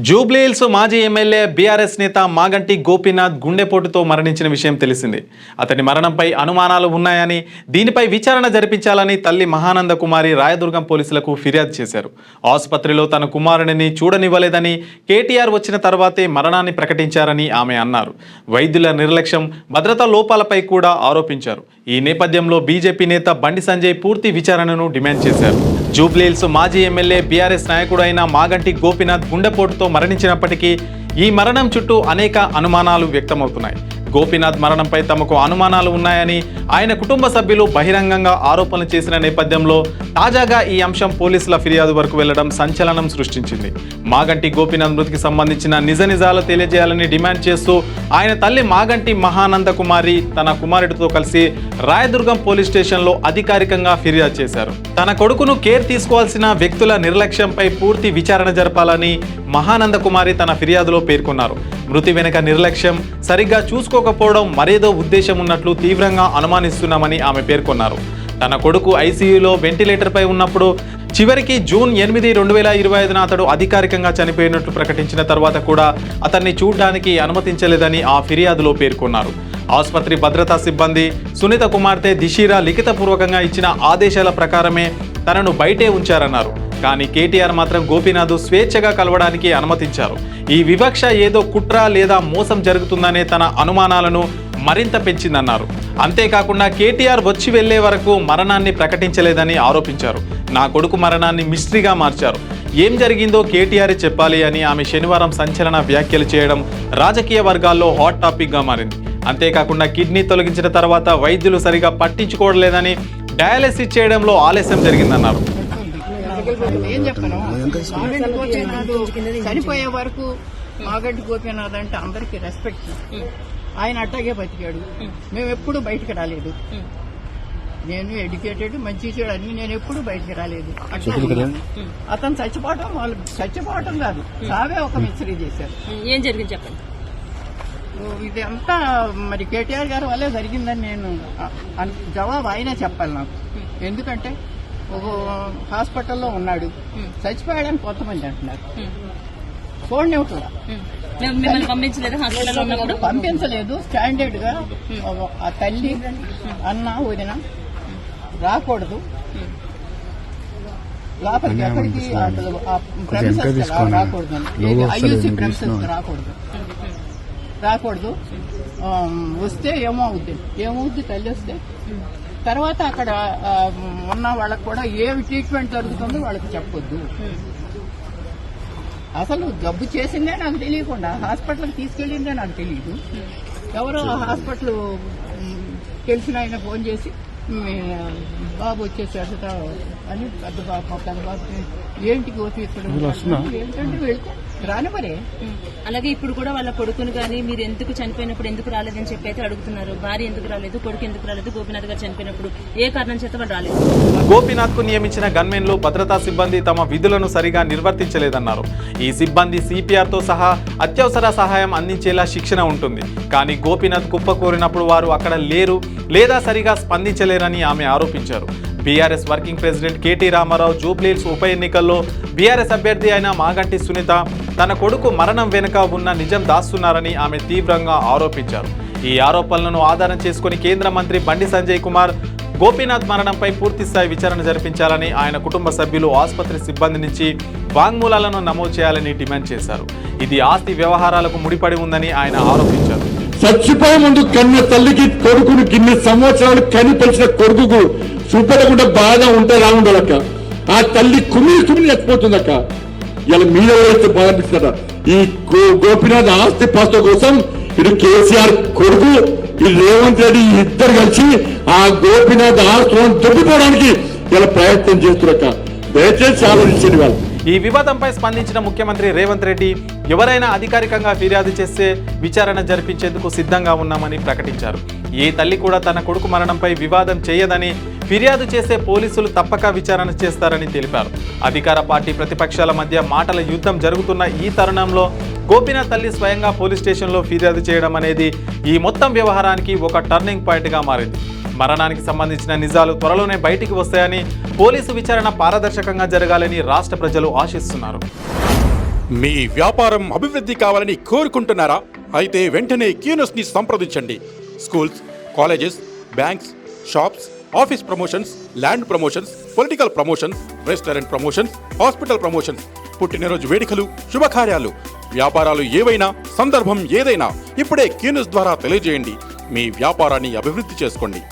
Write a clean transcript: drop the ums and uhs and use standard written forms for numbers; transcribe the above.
జూబ్లీహిల్స్ మాజీ MLA BRS నేత మాగంటి గోపీనాథ్ గుండెపోటుతో మరణించిన విషయం తెలిసిందే. అతని మరణంపై అనుమానాలు ఉన్నాయని, దీనిపై విచారణ జరిపించాలని తల్లి మహానంద కుమారి రాయదుర్గం పోలీసులకు ఫిర్యాదు చేశారు. ఆసుపత్రిలో తన కుమారుడిని చూడనివ్వలేదని, కేటీఆర్ వచ్చిన తర్వాతే మరణాన్ని ప్రకటించారని ఆమె అన్నారు. వైద్యుల నిర్లక్ష్యం, భద్రతా లోపాలపై కూడా ఆరోపించారు. ఈ నేపథ్యంలో బీజేపీ నేత బండి సంజయ్ పూర్తి విచారణను డిమాండ్ చేశారు. జూబ్లీహిల్స్ మాజీ ఎమ్మెల్యే బీఆర్ఎస్ నాయకుడు అయిన మాగంటి గోపీనాథ్ గుండెపోటుతో మరణించినప్పటికీ ఈ మరణం చుట్టూ అనేక అనుమానాలు వ్యక్తమవుతున్నాయి. గోపీనాథ్ మరణంపై తమకు అనుమానాలు ఉన్నాయని ఆయన కుటుంబ సభ్యులు బహిరంగంగా ఆరోపణలు చేసిన నేపథ్యంలో తాజాగా ఈ అంశం పోలీసుల ఫిర్యాదు వరకు వెళ్లడం సంచలనం సృష్టించింది. మాగంటి గోపీనాథ్ మృతికి సంబంధించిన నిజాలు తెలియజేయాలని డిమాండ్ చేస్తూ ఆయన తల్లి మాగంటి మహానంద కుమారి తన కుమారుడితో కలిసి రాయదుర్గం పోలీస్ స్టేషన్లో అధికారికంగా ఫిర్యాదు చేశారు. తన కొడుకును కేర్ తీసుకోవాల్సిన వ్యక్తుల నిర్లక్ష్యంపై పూర్తి విచారణ జరపాలని మహానంద కుమారి తన ఫిర్యాదులో పేర్కొన్నారు. మృతి వెనుక నిర్లక్ష్యం, సరిగ్గా చూసుకోకపోవడం, మరేదో ఉద్దేశం ఉన్నట్లు తీవ్రంగా అనుమానిస్తున్నామని ఆమె పేర్కొన్నారు. తన కొడుకు ఐసీయూలో వెంటిలేటర్పై ఉన్నప్పుడు చివరికి జూన్ 8, 2025 అతడు అధికారికంగా చనిపోయినట్లు ప్రకటించిన తర్వాత కూడా అతన్ని చూడడానికి అనుమతించలేదని ఆ ఫిర్యాదులో పేర్కొన్నారు. ఆసుపత్రి భద్రతా సిబ్బంది సునీత కుమార్తె దిశీరా లిఖితపూర్వకంగా ఇచ్చిన ఆదేశాల ప్రకారమే తనను బయటే ఉంచారన్నారు. కానీ కేటీఆర్ మాత్రం గోపీనాథ్ స్వేచ్ఛగా కలవడానికి అనుమతించారు. ఈ వివక్ష ఏదో కుట్ర లేదా మోసం జరుగుతుందనే తన అనుమానాలను మరింత పెంచిందన్నారు. అంతేకాకుండా కేటీఆర్ వచ్చి వెళ్లే వరకు మరణాన్ని ప్రకటించలేదని ఆరోపించారు. నా కొడుకు మరణాన్ని మిస్టరీగా మార్చారు, ఏం జరిగిందో కేటీఆర్ చెప్పాలి అని ఆమె శనివారం సంచలన వ్యాఖ్యలు చేయడం రాజకీయ వర్గాల్లో హాట్ టాపిక్గా మారింది. అంతేకాకుండా కిడ్నీ తొలగించిన తర్వాత వైద్యులు సరిగా పట్టించుకోవట్లేదని, డయాలసిస్ చేయడంలో ఆలస్యం జరిగిందన్నారు. ఏం చెప్పను, మాగంటి గోపీనాథ్ చనిపోయే వరకు మాగంటి గోపీనాథ్ అంటే అందరికి రెస్పెక్ట్. ఆయన అట్టాగే బతికాడు. మేము ఎప్పుడు బయటకు రాలేదు. నేను ఎడ్యుకేటెడ్, మంచి చెడు అన్ని, నేను ఎప్పుడు బయటకు రాలేదు. అతను చచ్చిపోవటం కాదు, సావే ఒక మిస్టరీ చేశారు. ఏం జరిగింది చెప్పండి. ఇది అంతా మరి కేటీఆర్ గారి వల్లే జరిగిందని నేను జవాబు ఆయనే చెప్పాలి నాకు. ఎందుకంటే ఒక హాస్పిటల్లో ఉన్నాడు, చచ్చిపోయాడని కొంతమంది అంటున్నారు. చూడనివ్వట్లా, పంపించలేదు. స్టాండర్డ్ గా ఆ తల్లి, అన్న, వదిన రాకూడదు లోపలికి, ఎక్కడికి ప్రెమిసెస్ రాకూడదు, ఐయూసీ ప్రెమిసెస్ రాకూడదు. వస్తే ఏమవుద్ది తల్లి వస్తే తర్వాత అక్కడ ఉన్న వాళ్ళకి కూడా ఏమి ట్రీట్మెంట్ జరుగుతుందో వాళ్ళకి చెప్పొద్దు. అసలు జబ్బు చేసిందే నాకు తెలియకుండా హాస్పిటల్కి తీసుకెళ్ళిందే నాకు తెలియదు. ఎవరో హాస్పిటల్ తెలిసిన ఆయన ఫోన్ చేసి బాబు వచ్చేసాడట అని పెద్ద బాబు ఏంటి గోపి ఇక్కడ ఏంటంటే వెళ్తే రాని మరే. అలాగే ఇప్పుడు కూడా వాళ్ళ కొడుకును కానీ మీరు ఎందుకు చనిపోయినప్పుడు ఎందుకు రాలేదని చెప్పి అయితే అడుగుతున్నారు. భార్య ఎందుకు రాలేదు, కొడుకు ఎందుకు రాలేదు, గోపీనాథ్ గారు చనిపోయినప్పుడు ఏ కారణం చేత వాళ్ళు రాలేదు. గోపీనాథ్ కు నియమించిన గన్మెన్లు, భద్రతా సిబ్బంది తమ విధులను సరిగా నిర్వర్తించలేదన్నారు. ఈ సిబ్బంది సిపిఆర్ తో సహా అత్యవసర సహాయం అందించేలా శిక్షణ ఉంటుంది. కానీ గోపీనాథ్ కుప్పకూరినప్పుడు వారు అక్కడ లేరు లేదా సరిగా స్పందించలేరని ఆమె ఆరోపించారు. బీఆర్ఎస్ వర్కింగ్ ప్రెసిడెంట్ కేటీ రామారావు జూబ్లీహిల్స్ ఉప ఎన్నికల్లో బీఆర్ఎస్ అభ్యర్థి అయిన మాగంటి సునీత తన కొడుకు మరణం వెనుక ఉన్న నిజం దాస్తున్నారని ఆమె తీవ్రంగా ఆరోపించారు. ఈ ఆరోపణలను ఆధారం చేసుకుని కేంద్ర మంత్రి బండి సంజయ్ కుమార్ గోపీనాథ్ మరణంపై పూర్తిస్థాయి విచారణ జరిపించాలని, ఆయన కుటుంబ సభ్యులు ఆసుపత్రి సిబ్బంది నుంచి వాంగ్మూలాలను నమోదు చేయాలని డిమాండ్ చేశారు. ఇది ఆస్తి వ్యవహారాలకు ముడిపడి ఉందని ఆయన ఆరోపించారు. చచ్చిపోయే ముందు కన్న తల్లికి కొడుకును కిన్ని సంవత్సరాలు కనిపించిన కొడుకు చూపెట్టకుండా బాగా ఉంటే రాముండలక్క. ఆ తల్లి కుమిలి చచ్చిపోతుందక్క. ఇలా మీద వేస్తే బాగా అనిపిస్తుందట. ఈ గోపీనాథ్ ఆస్తి పాస్త కోసం ఇటు కేసీఆర్ కొడుకు, ఈ రేవంత్ రెడ్డి ఇద్దరు కలిసి ఆ గోపీనాథ్ ఆస్తులను దొబ్బిపోవడానికి ఇలా ప్రయత్నం చేస్తున్నక్క. దయచేసి ఆలోచించండి వాళ్ళు. ఈ వివాదంపై స్పందించిన ముఖ్యమంత్రి రేవంత్ రెడ్డి ఎవరైనా అధికారికంగా ఫిర్యాదు చేస్తే విచారణ జరిపించేందుకు సిద్ధంగా ఉన్నామని ప్రకటించారు. ఏ తల్లి కూడా తన కొడుకు మరణంపై వివాదం చేయదని, ఫిర్యాదు చేసే పోలీసులు తప్పక విచారణ చేస్తారని తెలిపారు. అధికార పార్టీ ప్రతిపక్షాల మధ్య మాటల యుద్ధం జరుగుతున్న ఈ తరుణంలో గోపీనాథ్ తల్లి స్వయంగా పోలీస్ స్టేషన్లో ఫిర్యాదు చేయడం అనేది ఈ మొత్తం వ్యవహారానికి ఒక టర్నింగ్ పాయింట్గా మారింది. మరణానికి సంబంధించిన నిజాలు త్వరలోనే బయటికి వస్తాయని, పోలీసు విచారణ పారదర్శకంగా జరగాలని రాష్ట్ర ప్రజలు ఆశిస్తున్నారు. మీ వ్యాపారం అభివృద్ధి కావాలని కోరుకుంటున్నారా? అయితే వెంటనే క్యూనస్ని సంప్రదించండి. Schools, colleges, banks, shops, office promotions, land promotions, political promotions, restaurant promotions, hospital promotions, పుట్టినరోజు వేడుకలు, శుభకార్యాలు, వ్యాపారాలు ఏవైనా, సందర్భం ఏదైనా ఇప్పుడే క్యూనస్ ద్వారా తెలియజేయండి. మీ వ్యాపారాన్ని అభివృద్ధి చేసుకోండి.